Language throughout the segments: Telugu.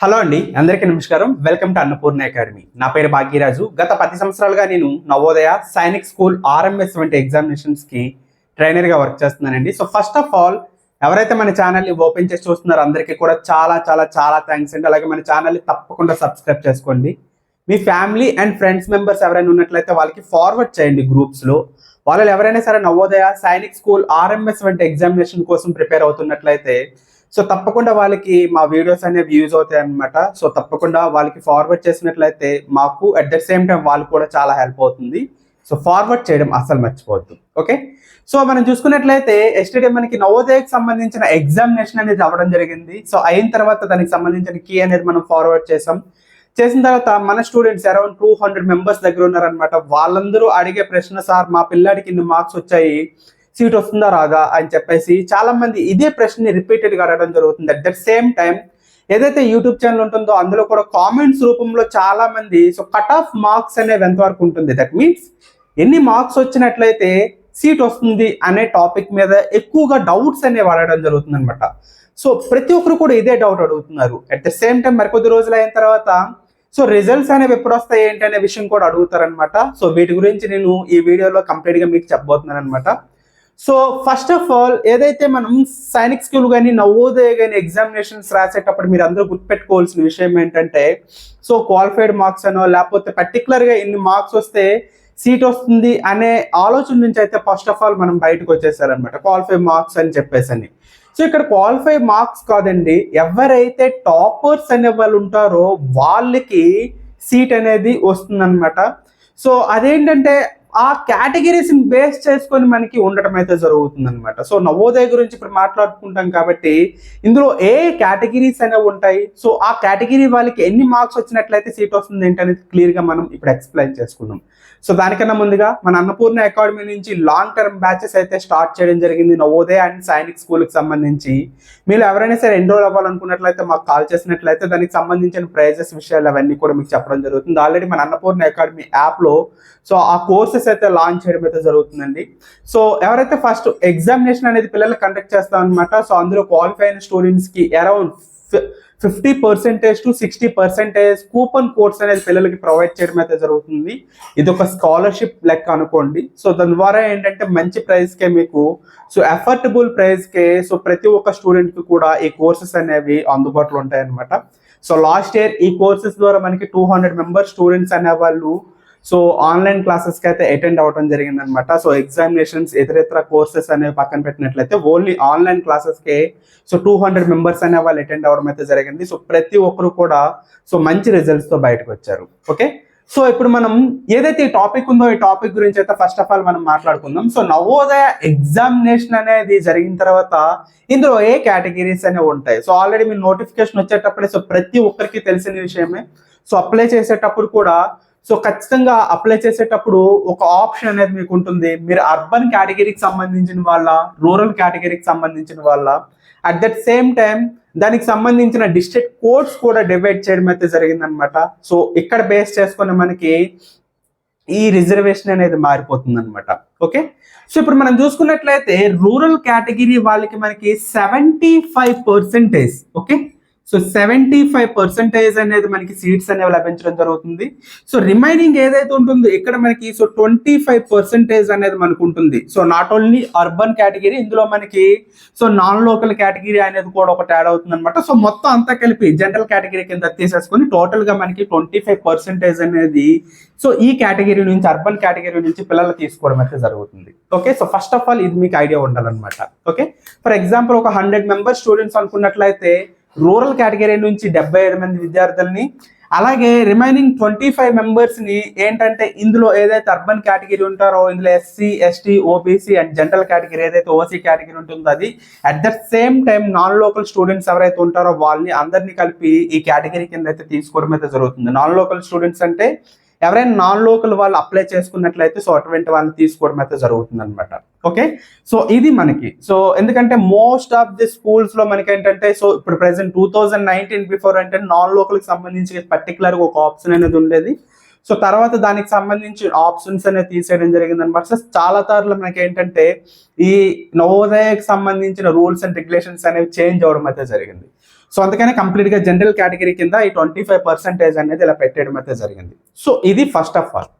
హలో అండి, అందరికీ నమస్కారం. Welcome to Annapurna academy. నా పేరు భాగ్యరాజు. గత 10 సంవత్సరాలుగా నేను నవోదయ, సైనిక్ స్కూల్, ఆర్ఎంఎస్ వంటి ఎగ్జామినేషన్స్కి ట్రైనర్గా వర్క్ చేస్తున్నానండి. సో ఫస్ట్ ఆఫ్ ఆల్ ఎవరైతే మన ఛానల్ని ఓపెన్ చేసి చూస్తున్నారో అందరికీ కూడా చాలా చాలా చాలా థ్యాంక్స్ అండి. అలాగే మన ఛానల్ని తప్పకుండా సబ్స్క్రైబ్ చేసుకోండి. మీ ఫ్యామిలీ అండ్ ఫ్రెండ్స్ మెంబర్స్ ఎవరైనా ఉన్నట్లయితే వాళ్ళకి ఫార్వర్డ్ చేయండి గ్రూప్స్లో. వాళ్ళు ఎవరైనా సరే నవోదయ, సైనిక్ స్కూల్, ఆర్ఎంఎస్ వంటి ఎగ్జామినేషన్ కోసం ప్రిపేర్ అవుతున్నట్లయితే సో తప్పకుండా వాళ్ళకి మా వీడియోస్ అనేవి యూజ్ అవుతాయి అనమాట. సో తప్పకుండా వాళ్ళకి ఫార్వర్డ్ చేసినట్లయితే మాకు అట్ ద సేమ్ టైం వాళ్ళు కూడా చాలా హెల్ప్ అవుతుంది. సో ఫార్వర్డ్ చేయడం అస్సలు మర్చిపోవద్దు. ఓకే, సో మనం చూసుకున్నట్లయితే ఎస్టర్డే మనకి నవోదయకి సంబంధించిన ఎగ్జామినేషన్ అనేది అవ్వడం జరిగింది. సో అయిన తర్వాత దానికి సంబంధించిన కీ అనేది మనం ఫార్వర్డ్ చేసిన తర్వాత మన స్టూడెంట్స్ అరౌండ్ 200 మెంబర్స్ దగ్గర ఉన్నారనమాట. వాళ్ళందరూ అడిగే ప్రశ్న, సార్ మా పిల్లాడికి ఇన్ని మార్క్స్ వచ్చాయి, సీట్ వస్తుందా రాదా అని చెప్పేసి చాలా మంది ఇదే ప్రశ్నని రిపీటెడ్గా అడగడం జరుగుతుంది. అట్ దట్ సేమ్ టైం ఏదైతే యూట్యూబ్ ఛానల్ ఉంటుందో అందులో కూడా కామెంట్స్ రూపంలో చాలా మంది సో కట్ ఆఫ్ మార్క్స్ అనేవి ఎంతవరకు ఉంటుంది, దట్ మీన్స్ ఎన్ని మార్క్స్ వచ్చినట్లయితే సీట్ వస్తుంది అనే టాపిక్ మీద ఎక్కువగా డౌట్స్ అనేవి అడగడం జరుగుతుంది అనమాట. సో ప్రతి ఒక్కరు కూడా ఇదే డౌట్ అడుగుతున్నారు. అట్ ద సేమ్ టైం మరికొద్ది రోజులు అయిన తర్వాత సో రిజల్ట్స్ అనేవి ఎప్పుడు వస్తాయి ఏంటి అనే విషయం కూడా అడుగుతారనమాట. సో వీటి గురించి నేను ఈ వీడియోలో కంప్లీట్గా మీకు చెప్పబోతున్నాను అనమాట. సో ఫస్ట్ ఆఫ్ ఆల్ ఏదైతే మనం సైనిక్ స్కూల్ కానీ నవోదయ కానీ ఎగ్జామినేషన్స్ రాసేటప్పుడు మీరు అందరూ గుర్తుపెట్టుకోవాల్సిన విషయం ఏంటంటే సో క్వాలిఫైడ్ మార్క్స్ అనో లేకపోతే పర్టికులర్గా ఇన్ని మార్క్స్ వస్తే సీట్ వస్తుంది అనే ఆలోచన నుంచి అయితే ఫస్ట్ ఆఫ్ ఆల్ మనం బయటకు వచ్చేసారనమాట. క్వాలిఫై మార్క్స్ అని చెప్పేసి సో ఇక్కడ క్వాలిఫై మార్క్స్ కాదండి, ఎవరైతే టాపర్స్ అనే వాళ్ళు ఉంటారో వాళ్ళకి సీట్ అనేది వస్తుందన్నమాట. సో అదేంటంటే ఆ కేటగిరీస్ బేస్ చేసుకొని మనకి ఉండటం అయితే జరుగుతుంది అనమాట. సో నవోదయ గురించి ఇప్పుడు మాట్లాడుకుంటాం కాబట్టి ఇందులో ఏ కేటగిరీస్ అనేవి ఉంటాయి, సో ఆ కేటగిరీ వాళ్ళకి ఎన్ని మార్క్స్ వచ్చినట్లయితే సీట్ వస్తుంది ఏంటనేది క్లియర్గా మనం ఇప్పుడు ఎక్స్ప్లెయిన్ చేసుకుందాం. సో దానికన్నా ముందుగా మన అన్నపూర్ణ అకాడమీ నుంచి లాంగ్ టర్మ్ బ్యాచెస్ అయితే స్టార్ట్ చేయడం జరిగింది నవోదయ అండ్ సైనిక్ స్కూల్కి సంబంధించి. మీరు ఎవరైనా సరే ఎన్రోల్ అవ్వాలనుకున్నట్లయితే మాకు కాల్ చేసినట్లయితే దానికి సంబంధించిన ప్రైజెస్ విషయాలు అవన్నీ కూడా మీకు చెప్పడం జరుగుతుంది. ఆల్రెడీ మన అన్నపూర్ణ అకాడమీ యాప్లో సో ఆ కోర్సెస్ అయితే లాంచ్ చేయడం అయితే జరుగుతుందండి. సో ఎవరైతే ఫస్ట్ ఎగ్జామినేషన్ అనేది పిల్లలు కండక్ట్ చేస్తామన్నమాట. సో అందులో క్వాలిఫై అయిన స్టూడెంట్స్కి అరౌండ్ 50% to 60% కూపన్ కోడ్స్ అనేది పిల్లలకి ప్రొవైడ్ చేయడం అయితే జరుగుతుంది. ఇది ఒక స్కాలర్షిప్ లెక్క అనుకోండి. సో దాని ద్వారా ఏంటంటే మంచి ప్రైస్కే మీకు సో అఫోర్డబుల్ ప్రైస్కే సో ప్రతి ఒక్క స్టూడెంట్కి కూడా ఈ కోర్సెస్ అనేవి అందుబాటులో ఉంటాయన్నమాట. సో లాస్ట్ ఇయర్ ఈ కోర్సెస్ ద్వారా మనకి 200 మెంబర్ స్టూడెంట్స్ అనేవాళ్ళు సో ఆన్లైన్ క్లాసెస్కి అయితే అటెండ్ అవ్వడం జరిగింది అనమాట. సో ఎగ్జామినేషన్స్ ఇతర కోర్సెస్ అనేవి పక్కన పెట్టినట్లయితే ఓన్లీ ఆన్లైన్ క్లాసెస్కే సో 200 మెంబర్స్ అనే వాళ్ళు అటెండ్ అవ్వడం అయితే జరిగింది. సో ప్రతి ఒక్కరు కూడా సో మంచి రిజల్ట్స్తో బయటకు వచ్చారు. ఓకే, సో ఇప్పుడు మనం ఏదైతే ఈ టాపిక్ ఉందో ఈ టాపిక్ గురించి అయితే ఫస్ట్ ఆఫ్ ఆల్ మనం మాట్లాడుకుందాం. సో నవోదయ ఎగ్జామినేషన్ అనేది జరిగిన తర్వాత ఇందులో ఏ కేటగిరీస్ అనేవి ఉంటాయి. సో ఆల్రెడీ మీ నోటిఫికేషన్ వచ్చేటప్పుడే సో ప్రతి ఒక్కరికి తెలిసిన విషయమే. సో అప్లై చేసేటప్పుడు కూడా సో ఖచ్చితంగా అప్లై చేసేటప్పుడు ఒక ఆప్షన్ అనేది మీకు ఉంటుంది. మీరు అర్బన్ కేటగిరీకి సంబంధించిన వాళ్ళ, రూరల్ కేటగిరీకి సంబంధించిన వాళ్ళ, అట్ దట్ సేమ్ టైం దానికి సంబంధించిన డిస్ట్రిక్ట్ కోడ్స్ కూడా డివైడ్ చేయడం అయితే జరిగిందనమాట. సో ఇక్కడ బేస్ చేసుకుని మనకి ఈ రిజర్వేషన్ అనేది మారిపోతుంది అనమాట. ఓకే, సో ఇప్పుడు మనం చూసుకున్నట్లయితే రూరల్ కేటగిరీ వాళ్ళకి మనకి 75%, ఓకే, సో 75% అనేది మనకి సీట్స్ అనేవి లభించడం జరుగుతుంది. సో రిమైనింగ్ ఏదైతే ఉంటుందో ఇక్కడ మనకి సో 25% అనేది మనకు ఉంటుంది. So not only urban category, ఇందులో మనకి సో నాన్ లోకల్ కేటగిరీ అనేది కూడా ఒకటి యాడ్ అవుతుంది అనమాట. సో మొత్తం అంతా కలిపి జనరల్ కేటగిరీ కింద తీసేసుకొని టోటల్ గా మనకి 25% అనేది సో ఈ కేటగిరీ నుంచి, అర్బన్ కేటగిరీ నుంచి పిల్లలు తీసుకోవడం అయితే జరుగుతుంది. Okay, so first of all ఇది మీకు ఐడియా ఉండాలన్నమాట. ఓకే, ఫర్ ఎగ్జాంపుల్ ఒక 100 మెంబర్ స్టూడెంట్స్ అనుకున్నట్లయితే రూరల్ కేటగిరీ నుంచి 75 మంది విద్యార్థుల్ని, అలాగే రిమైనింగ్ 25 మెంబర్స్ని ఏంటంటే ఇందులో ఏదైతే అర్బన్ కేటగిరీ ఉంటారో ఇందులో SC, ST, OBC and general category ఏదైతే ఓసీ కేటగిరీ ఉంటుందో అది, at the same time non local students ఎవరైతే ఉంటారో వాళ్ళని అందరినీ కలిపి ఈ కేటగిరీ కింద అయితే తీసుకోవడం అయితే జరుగుతుంది. నాన్ లోకల్ స్టూడెంట్స్ అంటే ఎవరైనా నాన్ లోకల్ వాళ్ళు అప్లై చేసుకున్నట్లయితే సో అటువంటి వాళ్ళని తీసుకోవడం అయితే జరుగుతుంది అనమాట. ఓకే, సో ఇది మనకి సో ఎందుకంటే మోస్ట్ ఆఫ్ ది స్కూల్స్ లో మనకి ఏంటంటే సో ఇప్పుడు ప్రెసెంట్ 2019 బిఫోర్ అంటే నాన్ లోకల్ కి సంబంధించి పర్టికులర్ ఒక ఆప్షన్ అనేది ఉండేది. సో తర్వాత దానికి సంబంధించి ఆప్షన్స్ అనేది తీసేయడం జరిగింది అనమాట. సో చాలా సార్లు మనకి ఏంటంటే ఈ నవోదయకి సంబంధించిన రూల్స్ అండ్ రెగ్యులేషన్స్ అనేవి చేంజ్ అవ్వడం అయితే జరిగింది. సో అందుకనే కంప్లీట్గా జనరల్ కేటగిరీ కింద ఈ 25% అనేది ఇలా పెట్టేయడం అయితే జరిగింది. సో ఇది first of all.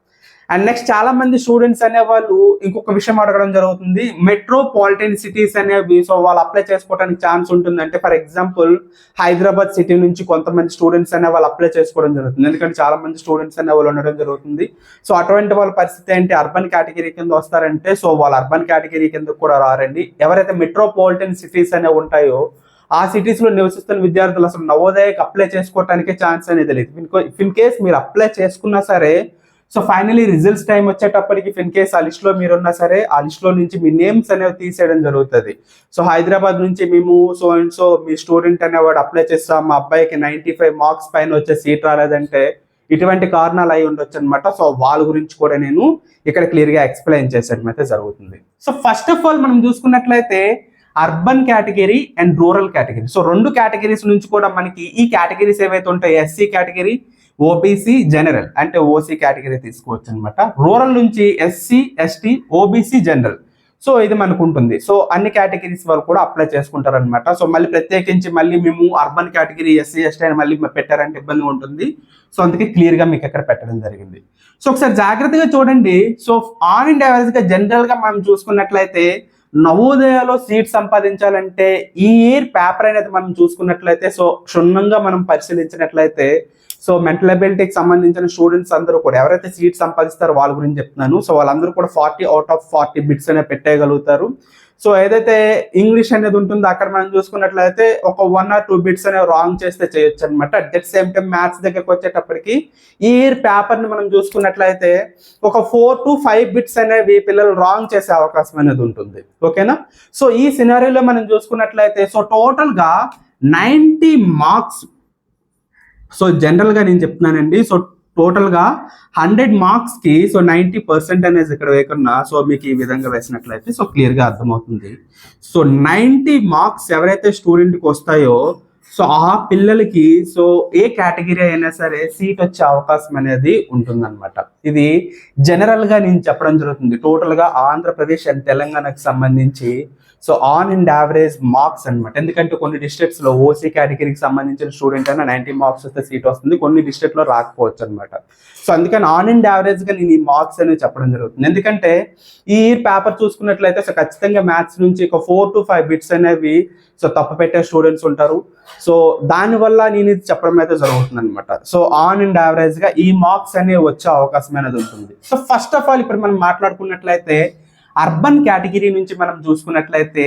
And next చాలా మంది స్టూడెంట్స్ అనేవాళ్ళు ఇంకొక విషయం అడగడం జరుగుతుంది, మెట్రోపాలిటన్ సిటీస్ అనేవి సో వాళ్ళు అప్లై చేసుకోవడానికి ఛాన్స్ ఉంటుంది. అంటే ఫర్ ఎగ్జాంపుల్ హైదరాబాద్ సిటీ నుంచి కొంతమంది స్టూడెంట్స్ అనే వాళ్ళు అప్లై చేసుకోవడం జరుగుతుంది, ఎందుకంటే చాలా మంది స్టూడెంట్స్ అనే వాళ్ళు ఉండడం జరుగుతుంది. సో అటువంటి వాళ్ళ పరిస్థితి ఏంటి, అర్బన్ కేటగిరీ కింద వస్తారంటే సో వాళ్ళు అర్బన్ కేటగిరీ కింద కూడా రారండి. ఎవరైతే మెట్రోపాలిటన్ సిటీస్ అనేవి ఉంటాయో ఆ సిటీస్ లో నివసిస్తున్న విద్యార్థులు అసలు నవోదయకి అప్లై చేసుకోవడానికి ఛాన్స్ అనేది లేదు. ఇన్ కేస్ మీరు అప్లై చేసుకున్నా సరే సో ఫైనలీ రిజల్ట్స్ టైం వచ్చేటప్పటికి ఇన్ కేస్ ఆ లిస్ట్ లో మీరున్నా సరే ఆ లిస్ట్ లో నుంచి మీ నేమ్స్ అనేవి తీసేయడం జరుగుతుంది. సో హైదరాబాద్ నుంచి మేము so and so me student అనేవాడు అప్లై చేస్తాం, మా అబ్బాయికి 95 మార్క్స్ పైన వచ్చే సీట్ రాలేదంటే ఇటువంటి కారణాలు అయి ఉండొచ్చు అనమాట. సో వాళ్ళ గురించి కూడా నేను ఇక్కడ క్లియర్ గా ఎక్స్ప్లెయిన్ చేసేయడం అయితే జరుగుతుంది. సో ఫస్ట్ ఆఫ్ ఆల్ మనం చూసుకున్నట్లయితే urban category and rural category, so రెండు కేటగిరీస్ నుంచి కూడా మనకి ఈ కేటగిరీస్ ఏవైతే ఉంటాయో ఎస్సీ కేటగిరీ, ఓబీసీ, జనరల్ అంటే ఓసీ కేటగిరీ తీసుకోవచ్చు అనమాట. రూరల్ నుంచి SC, ST, OBC, general, so ఇది మనకు ఉంటుంది. సో అన్ని కేటగిరీస్ వాళ్ళు కూడా అప్లై చేసుకుంటారు అనమాట. సో మళ్ళీ ప్రత్యేకించి మళ్ళీ మేము అర్బన్ కేటగిరీ ఎస్సీ, ఎస్టీ అని మళ్ళీ పెట్టారంటే ఇబ్బంది ఉంటుంది. సో అందుకే క్లియర్ గా మీకు ఎక్కడ పెట్టడం జరిగింది. సో ఒకసారి జాగ్రత్తగా చూడండి. సో ఆన్ అండ్ యావరేజ్ గా జనరల్ గా మనం చూసుకున్నట్లయితే నవోదయలో సీట్ సంపాదించాలంటే ఈ ఇయర్ పేపర్ అనేది మనం చూసుకున్నట్లయితే సో క్షుణ్ణంగా మనం పరిశీలించినట్లయితే సో మెంటల్ అబిలిటీకి సంబంధించిన స్టూడెంట్స్ అందరూ కూడా ఎవరైతే సీట్ సంపాదిస్తారో వాళ్ళ గురించి చెప్తున్నాను. సో వాళ్ళందరూ కూడా 40 out of 40 బిట్స్ అనేవి పెట్టేయగలుగుతారు. సో ఏదైతే ఇంగ్లీష్ అనేది ఉంటుందో అక్కడ మనం చూసుకున్నట్లయితే ఒక 1 or 2 బిట్స్ అనేవి రాంగ్ చేస్తే చేయొచ్చు అనమాట. At that same time maths దగ్గరకు వచ్చేటప్పటికి ఈ ఇయర్ పేపర్ ని మనం చూసుకున్నట్లయితే ఒక 4 to 5 బిట్స్ అనేవి పిల్లలు రాంగ్ చేసే అవకాశం అనేది ఉంటుంది. ఓకేనా. సో ఈ సినారియోలో మనం చూసుకున్నట్లయితే సో టోటల్ గా 90 మార్క్స్, సో జనరల్ గా నేను చెప్తున్నానండి, సో టోటల్ గా 100 మార్క్స్ కి సో 90% అనేది ఇక్కడ వేయకున్నా సో మీకు ఈ విధంగా వేసినట్లయితే సో క్లియర్ గా అర్థమవుతుంది. సో 90 మార్క్స్ ఎవరైతే స్టూడెంట్ కి వస్తాయో సో ఆ పిల్లలకి సో ఏ కేటగిరీ అయినా సరే సీట్ వచ్చే అవకాశం అనేది ఉంటుందన్నమాట. ఇది జనరల్ గా నేను చెప్పడం జరుగుతుంది. టోటల్ గా ఆంధ్రప్రదేశ్ అండ్ తెలంగాణకు సంబంధించి so on and average marks అనమాట. ఎందుకంటే కొన్ని డిస్ట్రిక్ట్స్ లో ఓసీ కేటగిరీకి సంబంధించిన స్టూడెంట్ అయినా 90 మార్క్స్ వస్తే సీట్ వస్తుంది, కొన్ని డిస్ట్రిక్ట్ లో రాకపోవచ్చు అనమాట. సో అందుకని ఆన్ అండ్ యావరేజ్ గా నేను ఈ మార్క్స్ అనేవి చెప్పడం జరుగుతుంది. ఎందుకంటే ఈ ఇయర్ పేపర్ చూసుకున్నట్లయితే సో ఖచ్చితంగా మ్యాథ్స్ నుంచి ఒక 4 to 5 బిట్స్ అనేవి సో తప్పు పెట్టే స్టూడెంట్స్ ఉంటారు. సో దానివల్ల నేను ఇది చెప్పడం అయితే జరుగుతుంది అనమాట. సో ఆన్ అండ్ యావరేజ్ గా ఈ మార్క్స్ అనేవి వచ్చే అవకాశం అనేది ఉంటుంది. సో ఫస్ట్ ఆఫ్ ఆల్ ఇప్పుడు మనం మాట్లాడుకున్నట్లయితే అర్బన్ కేటగిరీ నుంచి మనం చూసుకున్నట్లయితే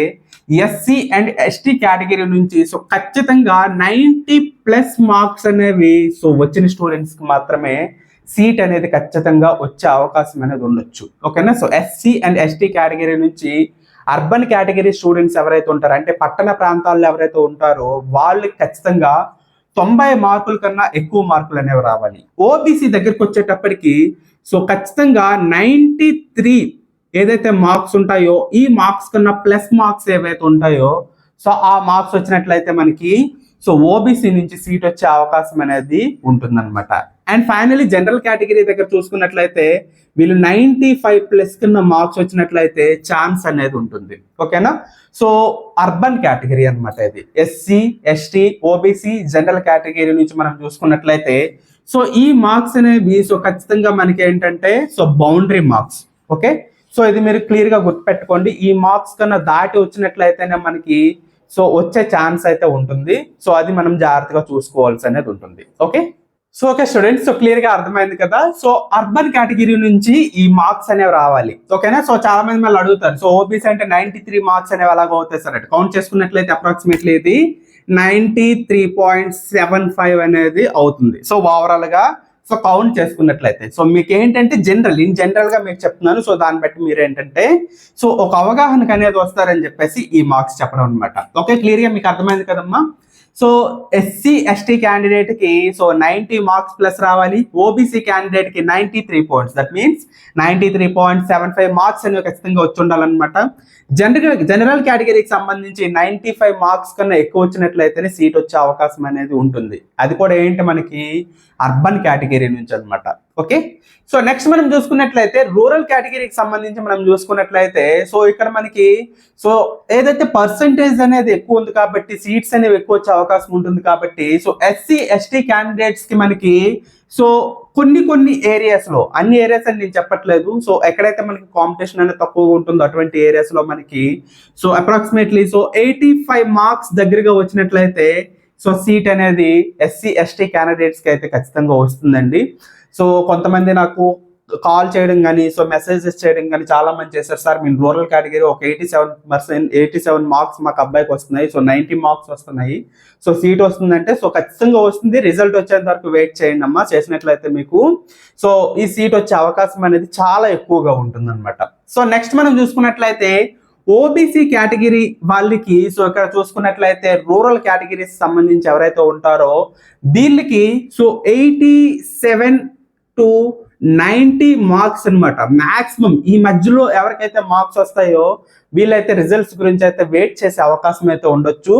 ఎస్సీ అండ్ ఎస్టీ కేటగిరీ నుంచి సో ఖచ్చితంగా 90+ మార్క్స్ అనేవి సో వచ్చిన స్టూడెంట్స్ కి మాత్రమే సీట్ అనేది ఖచ్చితంగా వచ్చే అవకాశం అనేది ఉండొచ్చు. ఓకేనా. So SC and ST category నుంచి అర్బన్ కేటగిరీ స్టూడెంట్స్ ఎవరైతే ఉంటారో అంటే పట్టణ ప్రాంతాల్లో ఎవరైతే ఉంటారో వాళ్ళకి ఖచ్చితంగా 90 మార్కుల కన్నా ఎక్కువ మార్కులు అనేవి రావాలి. ఓబీసీ దగ్గరికి వచ్చేటప్పటికి సో ఖచ్చితంగా 93 ఏదైతే మార్క్స్ ఉంటాయో ఈ మార్క్స్ కన్నా ప్లస్ మార్క్స్ ఏవైతే ఉంటాయో సో ఆ మార్క్స్ వచ్చినట్లయితే మనకి సో ఓబీసీ నుంచి సీట్ వచ్చే అవకాశం అనేది ఉంటుందన్నమాట. అండ్ ఫైనలీ జనరల్ కేటగిరీ దగ్గర చూసుకున్నట్లయితే వీళ్ళు 95+ కింద మార్క్స్ వచ్చినట్లయితే ఛాన్స్ అనేది ఉంటుంది. ఓకేనా. సో అర్బన్ కేటగిరీ అనమాట ఇది. SC, ST, OBC, general category నుంచి మనం చూసుకున్నట్లయితే సో ఈ మార్క్స్ అనేవి సో ఖచ్చితంగా మనకి ఏంటంటే so boundary marks. Okay. So ఇది మీరు క్లియర్ గా గుర్తుపెట్టుకోండి. ఈ మార్క్స్ కన్నా దాటి వచ్చినట్లయితేనే మనకి సో వచ్చే ఛాన్స్ అయితే ఉంటుంది. సో అది మనం జాగ్రత్తగా చూసుకోవాల్సి అనేది ఉంటుంది. Okay. So okay students, so clear గా అర్థమైంది కదా. సో అర్బన్ కేటగిరీ నుంచి ఈ మార్క్స్ అనేవి రావాలి. ఓకేనా. సో చాలా మంది మళ్ళీ అడుగుతారు సో ఓబీసీ అంటే 93 మార్క్స్ అనేవి అలాగ అవుతాయి సార్ అంటే కౌంట్ చేసుకున్నట్లయితే అప్రాక్సిమేట్లీ ఇది 93.75 అనేది అవుతుంది. సో ఓవరాల్ గా సో కౌంట్ చేసుకున్నట్లయితే సో మీకు ఏంటంటే జనరల్ గా మీకు చెప్తున్నాను. సో దాన్ని బట్టి మీరు ఏంటంటే సో ఒక అవగాహనకు అనేది వస్తారని చెప్పేసి ఈ మార్క్స్ చెప్పడం అనమాట. ఓకే. క్లియర్ గా మీకు అర్థమైంది కదమ్మా. సో ఎస్సీ ఎస్టీ క్యాండిడేట్ కి సో 90 మార్క్స్ ప్లస్ రావాలి. ఓబీసీ క్యాండిడేట్ కి 93 పాయింట్స్, దట్ మీన్స్ 93.75 మార్క్స్ అనేవి ఖచ్చితంగా వచ్చి ఉండాలన్నమాట. జనరల్ కేటగిరీకి సంబంధించి 95 మార్క్స్ కన్నా ఎక్కువ వచ్చినట్లయితేనే సీట్ వచ్చే అవకాశం అనేది ఉంటుంది. అది కూడా ఏంటి మనకి అర్బన్ కేటగిరీ నుంచి అనమాట. ఓకే. సో నెక్స్ట్ మనం చూసుకున్నట్లయితే రూరల్ కేటగిరీకి సంబంధించి మనం చూసుకున్నట్లయితే సో ఇక్కడ మనకి సో ఏదైతే పర్సంటేజ్ అనేది ఎక్కువ ఉంది కాబట్టి సీట్స్ అనేవి ఎక్కువ వచ్చే అవకాశం ఉంటుంది కాబట్టి సో ఎస్సీ ఎస్టీ క్యాండిడేట్స్ కి మనకి సో కొన్ని ఏరియాస్ లో, అన్ని ఏరియాస్ అని నేను చెప్పట్లేదు, సో ఎక్కడైతే మనకి కాంపిటీషన్ అనేది తక్కువగా ఉంటుందో అటువంటి ఏరియాస్ లో మనకి సో అప్రాక్సిమేట్లీ సో 85 మార్క్స్ దగ్గరగా వచ్చినట్లయితే సో సీట్ అనేది ఎస్సీ ఎస్టీ క్యాండిడేట్స్ కి అయితే ఖచ్చితంగా వస్తుందండి. సో కొంతమంది నాకు కాల్ చేయడం కానీ సో మెసేజెస్ చేయడం కానీ చాలా మంది చేశారు, సార్ మేము రూరల్ కేటగిరీ ఒక 87 మార్క్స్ మాకు అబ్బాయికి వస్తున్నాయి, సో 90 మార్క్స్ వస్తున్నాయి, సో సీట్ వస్తుందంటే సో ఖచ్చితంగా వస్తుంది, రిజల్ట్ వచ్చేంత వరకు వెయిట్ చేయండి అమ్మా, చేసినట్లయితే మీకు సో ఈ సీట్ వచ్చే అవకాశం అనేది చాలా ఎక్కువగా ఉంటుంది అనమాట. సో నెక్స్ట్ మనం చూసుకున్నట్లయితే ఓబీసీ కేటగిరీ వాళ్ళకి సో ఇక్కడ చూసుకున్నట్లయితే రూరల్ కేటగిరీస్ సంబంధించి ఎవరైతే ఉంటారో వీళ్ళకి సో 87 to 90 మార్క్స్ అనమాట మాక్సిమం. ఈ మధ్యలో ఎవరికైతే మార్క్స్ వస్తాయో వీళ్ళైతే రిజల్ట్స్ గురించి అయితే వెయిట్ చేసే అవకాశం అయితే ఉండొచ్చు.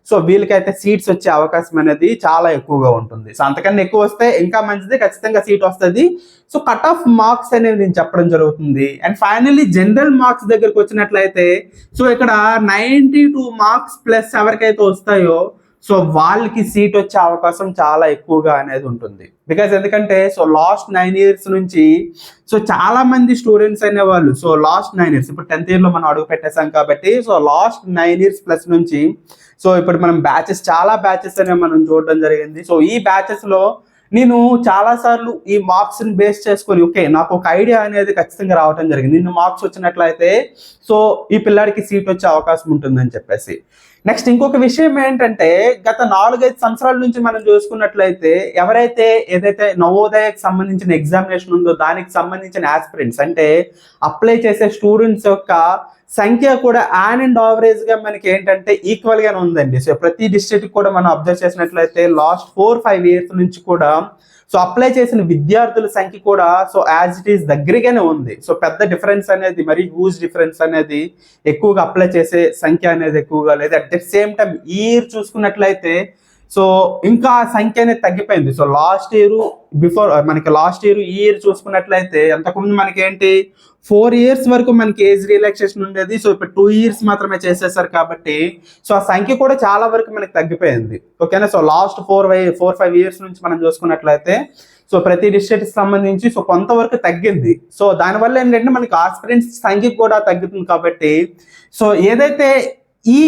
సో వీళ్ళకైతే సీట్స్ వచ్చే అవకాశం అనేది చాలా ఎక్కువగా ఉంటుంది. సో అంతకన్నా ఎక్కువ వస్తే ఇంకా మంచిది, ఖచ్చితంగా సీట్ వస్తుంది. సో కట్ ఆఫ్ మార్క్స్ అనేది నేను చెప్పడం జరుగుతుంది. అండ్ ఫైనల్లీ జనరల్ మార్క్స్ దగ్గరకు వచ్చినట్లయితే సో ఇక్కడ 92 మార్క్స్ ప్లస్ ఎవరికైతే వస్తాయో సో వాళ్ళకి సీట్ వచ్చే అవకాశం చాలా ఎక్కువగా అనేది ఉంటుంది. బికాజ్ ఎందుకంటే సో లాస్ట్ 9 years నుంచి సో చాలా మంది స్టూడెంట్స్ అనేవాళ్ళు సో లాస్ట్ 9 years, ఇప్పుడు 10th year లో మనం అడుగు పెట్టేసాం కాబట్టి సో లాస్ట్ 9 years ప్లస్ నుంచి సో ఇప్పుడు మనం చాలా బ్యాచెస్ అనేవి మనం చూడడం జరిగింది. సో ఈ బ్యాచెస్ లో నేను చాలా సార్లు ఈ మార్క్స్ ని బేస్ చేసుకొని ఓకే నాకు ఒక ఐడియా అనేది ఖచ్చితంగా రావడం జరిగింది, నిన్ను మార్క్స్ వచ్చినట్లయితే సో ఈ పిల్లాడికి సీట్ వచ్చే అవకాశం ఉంటుందని చెప్పేసి. నెక్స్ట్ ఇంకొక విషయం ఏంటంటే గత 4-5 సంవత్సరాల నుంచి మనం చూసుకున్నట్లయితే ఎవరైతే ఏదైతే నవోదయకి సంబంధించిన ఎగ్జామినేషన్ ఉందో దానికి సంబంధించిన ఆస్పిరెంట్స్ అంటే అప్లై చేసే స్టూడెంట్స్ యొక్క సంఖ్య కూడా యాన్ అండ్ యావరేజ్ గా మనకి ఏంటంటే ఈక్వల్ గానే ఉందండి. సో ప్రతి డిస్ట్రిక్ట్ కూడా మనం అబ్జర్వ్ చేసినట్లయితే లాస్ట్ 4-5 years నుంచి కూడా సో అప్లై చేసిన విద్యార్థుల సంఖ్య కూడా సో యాజ్ ఇట్ ఈస్ దగ్గరగానే ఉంది. సో పెద్ద డిఫరెన్స్ అనేది మరి హ్యూజ్ డిఫరెన్స్ అనేది ఎక్కువగా అప్లై చేసే సంఖ్య అనేది ఎక్కువగా లేదు. అట్ ద సేమ్ టైం ఈ ఇయర్ చూసుకున్నట్లయితే సో ఇంకా సంఖ్య అనేది తగ్గిపోయింది. సో లాస్ట్ ఇయర్ ఈ ఇయర్ చూసుకున్నట్లయితే అంతకుముందు మనకి ఏంటి 4 years వరకు మనకి ఏజ్ రిలాక్సేషన్ ఉండేది, సో ఇప్పుడు 2 years మాత్రమే చేసేసారు కాబట్టి సో ఆ సంఖ్య కూడా చాలా వరకు మనకి తగ్గిపోయింది. ఓకేనా. సో లాస్ట్ 4-5 years నుంచి మనం చూసుకున్నట్లయితే సో ప్రతి డిస్ట్రిక్ట్ సంబంధించి సో కొంతవరకు తగ్గింది. సో దానివల్ల ఏంటంటే మనకి ఆస్పిరెంట్స్ సంఖ్య కూడా తగ్గుతుంది కాబట్టి సో ఏదైతే ఈ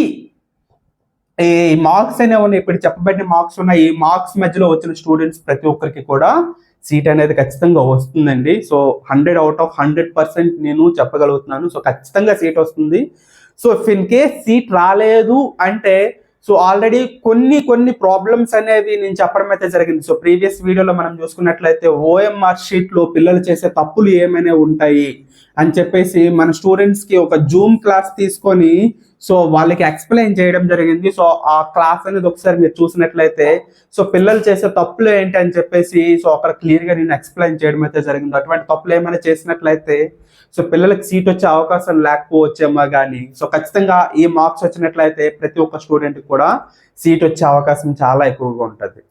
మార్క్స్ అనేవి ఉన్నాయి, ఇప్పుడు చెప్పబడిన మార్క్స్ ఉన్నాయి, ఈ మార్క్స్ మధ్యలో వచ్చిన స్టూడెంట్స్ ప్రతి ఒక్కరికి కూడా సీట్ అనేది ఖచ్చితంగా వస్తుందండి. సో 100 out of 100% నేను చెప్పగలుగుతున్నాను. సో ఖచ్చితంగా సీట్ వస్తుంది. So if in case seat రాలేదు అంటే సో ఆల్రెడీ కొన్ని ప్రాబ్లమ్స్ అనేవి నేను చెప్పడం అయితే జరిగింది. సో ప్రీవియస్ వీడియోలో మనం చూసుకున్నట్లయితే ఓఎంఆర్ షీట్ లో పిల్లలు చేసే తప్పులు ఏమైనా ఉంటాయి అని చెప్పేసి మన స్టూడెంట్స్ కి ఒక జూమ్ క్లాస్ తీసుకొని సో వాళ్ళకి ఎక్స్ప్లెయిన్ చేయడం జరిగింది. సో ఆ క్లాస్ అనేది ఒకసారి మీరు చూసినట్లయితే సో పిల్లలు చేసే తప్పులు ఏంటి అని చెప్పేసి సో అక్కడ క్లియర్ గా నేను ఎక్స్ప్లెయిన్ చేయడం అయితే జరిగింది. అటువంటి తప్పులు ఏమైనా చేసినట్లయితే సో పిల్లలకి సీట్ వచ్చే అవకాశం లేకపోవచ్చేమో కానీ సో ఖచ్చితంగా ఈ మార్క్స్ వచ్చినట్లయితే ప్రతి ఒక్క స్టూడెంట్ కూడా సీట్ వచ్చే అవకాశం చాలా ఎక్కువగా ఉంటుంది.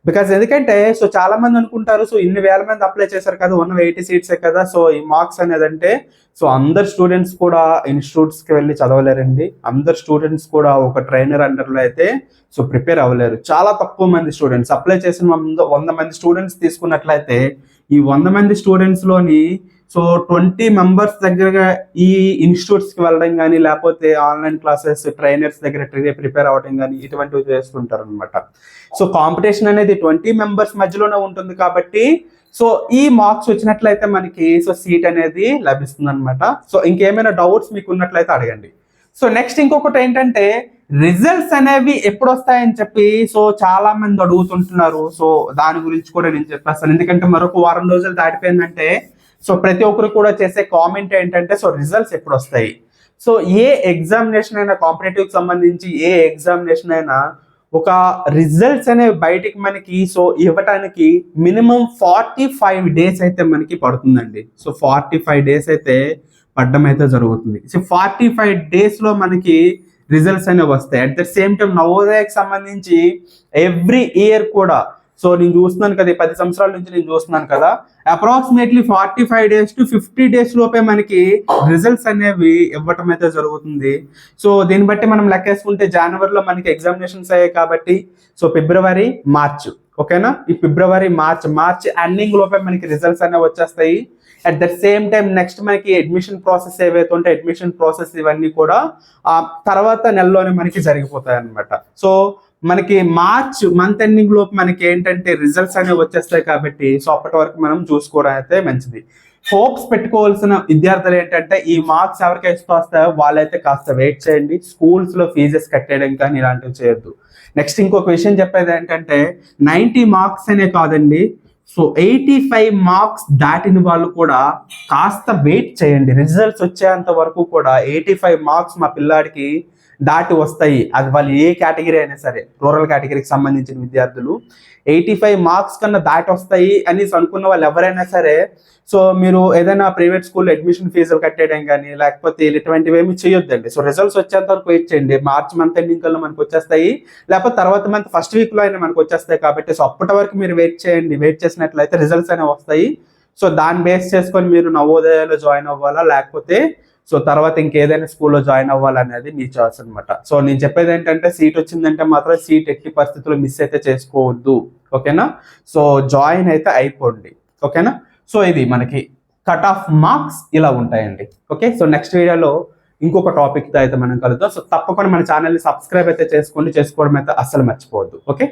బికాస్ ఎందుకంటే సో చాలా మంది అనుకుంటారు సో ఇన్ని వేల మంది అప్లై చేశారు కదా, 180 seats కదా, సో ఈ మార్క్స్ అనేది అంటే సో అందరు స్టూడెంట్స్ కూడా ఇన్స్టిట్యూట్స్ కి వెళ్ళి చదవలేరండి. అందరు స్టూడెంట్స్ కూడా ఒక ట్రైనర్ అండర్ లో అయితే సో ప్రిపేర్ అవ్వలేరు. చాలా తక్కువ మంది స్టూడెంట్స్ అప్లై చేసిన 100 మంది స్టూడెంట్స్ తీసుకున్నట్లయితే ఈ 100 మంది స్టూడెంట్స్ లోని సో 20 members దగ్గరగా ఈ ఇన్స్టిట్యూట్స్ కి వెళ్ళడం కానీ లేకపోతే ఆన్లైన్ క్లాసెస్ ట్రైనర్స్ దగ్గర ప్రిపేర్ అవ్వడం కానీ ఇటువంటివి చేస్తుంటారు అనమాట. సో కాంపిటీషన్ అనేది 20 members మధ్యలోనే ఉంటుంది కాబట్టి సో ఈ మార్క్స్ వచ్చినట్లయితే మనకి సో సీట్ అనేది లభిస్తుంది అనమాట. సో ఇంకేమైనా డౌట్స్ మీకు ఉన్నట్లయితే అడగండి. సో నెక్స్ట్ ఇంకొకటి ఏంటంటే రిజల్ట్స్ అనేవి ఎప్పుడు వస్తాయని చెప్పి సో చాలా మంది అడుగుతుంటున్నారు. సో దాని గురించి కూడా నేను చెప్పేస్తాను, ఎందుకంటే మరొక 1 వారం రోజులు దాటిపోయిందంటే సో ప్రతి ఒక్కరు కూడా చేసే కామెంట్ ఏంటంటే సో రిజల్ట్స్ ఎప్పుడు వస్తాయి. సో ఏ ఎగ్జామినేషన్ అయినా కాంపిటేటివ్ కి సంబంధించి ఏ ఎగ్జామినేషన్ అయినా ఒక రిజల్ట్స్ అనేవి బయటికి మనకి సో ఇవ్వటానికి మినిమం 45 days అయితే మనకి పడుతుందండి. సో 45 days అయితే పడ్డం అయితే జరుగుతుంది. సో 45 days లో మనకి రిజల్ట్స్ అనేవి వస్తాయి. అట్ ద సేమ్ టైం నవోదయకి సంబంధించి ఎవ్రీ ఇయర్ కూడా సో నేను చూస్తున్నాను కదా, 10 సంవత్సరాల నుంచి నేను చూస్తున్నాను కదా, అప్రాక్సిమేట్లీ 45 days to 50 days లోపే మనకి రిజల్ట్స్ అనేవి ఇవ్వటం అయితే జరుగుతుంది. సో దీన్ని బట్టి మనం లెక్కేసుకుంటే జనవరిలో మనకి ఎగ్జామినేషన్స్ అయ్యాయి కాబట్టి, సో ఫిబ్రవరి మార్చ్, ఓకేనా, ఈ ఫిబ్రవరి మార్చ్ ఎండింగ్ లోపే మనకి రిజల్ట్స్ అనేవి వచ్చేస్తాయి. At the same time next మనకి అడ్మిషన్ ప్రాసెస్ ఏవైతే ఉంటే అడ్మిషన్ ప్రాసెస్ ఇవన్నీ కూడా ఆ తర్వాత నెలలోనే మనకి జరిగిపోతాయి అన్నమాట. సో మనకి మార్చ్ మంత్ ఎండింగ్ లోపు మనకి ఏంటంటే రిజల్ట్స్ అనేవి వచ్చేస్తాయి కాబట్టి, సో అప్పటి వరకు మనం చూసుకోవడం అయితే మంచిది. హోప్స్ పెట్టుకోవాల్సిన విద్యార్థులు ఏంటంటే ఈ మార్క్స్ ఎవరికైతే వస్తాయో వాళ్ళైతే కాస్త వెయిట్ చేయండి. స్కూల్స్ లో ఫీజెస్ కట్టేయడం కానీ ఇలాంటివి చేయొద్దు. నెక్స్ట్ ఇంకొక విషయం చెప్పేది ఏంటంటే 90 మార్క్స్ అనే కాదండి, సో 85 మార్క్స్ దాటిన వాళ్ళు కూడా కాస్త వెయిట్ చేయండి. రిజల్ట్స్ వచ్చేంత వరకు కూడా 85 మార్క్స్ మా పిల్లాడికి దాటి వస్తాయి. అది వాళ్ళు ఏ కేటగిరీ అయినా సరే, రూరల్ కేటగిరీకి సంబంధించిన విద్యార్థులు 85 మార్క్స్ కన్నా దాటి వస్తాయి అనేసి అనుకున్న వాళ్ళు ఎవరైనా సరే, సో మీరు ఏదైనా ప్రైవేట్ స్కూల్ అడ్మిషన్ ఫీజులు కట్టేయడం కానీ లేకపోతే ఇటువంటివి ఏమి చేయొద్దండి. సో రిజల్ట్స్ వచ్చేంత వరకు వెయిట్ చేయండి. మార్చ్ మంత్ ఎండింగ్ కల్లా మనకు వచ్చేస్తాయి, లేకపోతే తర్వాత మంత్ ఫస్ట్ వీక్ లో అయినా మనకు వచ్చేస్తాయి కాబట్టి, సో అప్పటి వరకు మీరు వెయిట్ చేయండి. వెయిట్ చేసినట్లయితే రిజల్ట్స్ అనేవి వస్తాయి. సో దాన్ని బేస్ చేసుకొని మీరు నవోదయాలో జాయిన్ అవ్వాలా లేకపోతే సో తర్వాత ఇంకేదైనా స్కూల్లో జాయిన్ అవ్వాలనేది మీ చాయిస్ అనమాట. సో నేను చెప్పేది ఏంటంటే సీట్ వచ్చిందంటే మాత్రం సీట్ ఎట్టి పరిస్థితుల్లో మిస్ అయితే చేసుకోవద్దు, ఓకేనా. సో జాయిన్ అయితే అయిపోండి, ఓకేనా. సో ఇది మనకి కట్ ఆఫ్ మార్క్స్ ఇలా ఉంటాయండి. ఓకే, సో నెక్స్ట్ వీడియోలో ఇంకొక టాపిక్తో అయితే మనం కలుద్దాం. సో తప్పకుండా మన ఛానల్ని సబ్స్క్రైబ్ అయితే చేసుకోండి, చేసుకోవడం అయితే అస్సలు మర్చిపోవద్దు. ఓకే.